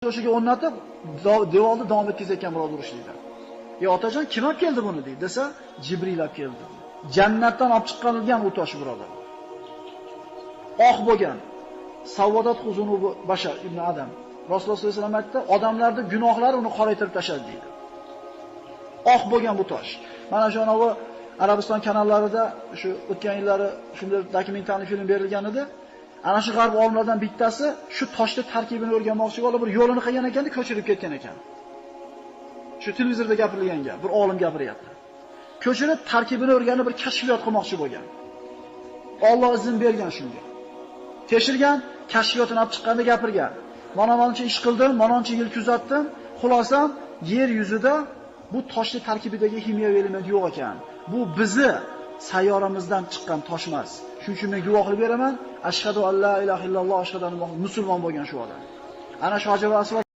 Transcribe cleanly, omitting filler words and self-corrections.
o'shiga o'rnatib, devorni davom etkazayotgan birodar urushlaydi. Otajon, kim olib keldi buni deydi desa, Jibril olib keldi. Jannatdan olib chiqarilgan u tosh birodar. Oq bo'lgan. Savodat huzunu bashar ibn Adam. Rasululloh sollallohu alayhi vasallam aytdi, odamlarning gunohlari uni qoraytirib tashladi deydi. Oq bo'lgan bu tosh. Mana shu anavi Arabiston kanallarida shu o'tgan yillari shunday dokumentarli film berilgan edi. Ana shu g'arb olimlaridan bittasi shu toshning tarkibini o'rganmoqchi bo'lib, bir yo'lini qilgan ekanda ko'chirib ketgan ekan. Shu televizorda gapirilgan gap, bir olim gapiryapti. Ko'chirib tarkibini o'rganib bir kashfiyot qilmoqchi bo'lgan. Alloh izn bergan shunga. Tekshirgan, kashfiyotini olib chiqqanda gapirgan. Mana-mancha ish qildim, mana-mancha yil kuzatdim. Xulosam, yer yuzida bu toshning tarkibidagi kimyoviy element yo'q ekan. Bu bizni sayyoramizdan chiqqan tosh emas. Shuning uchun men guvohlik beraman. Ashhadu an la ilaha illalloh, ashhadu anna musulmon bo'lgan shu odam. Ana shu Hajar al-Asvad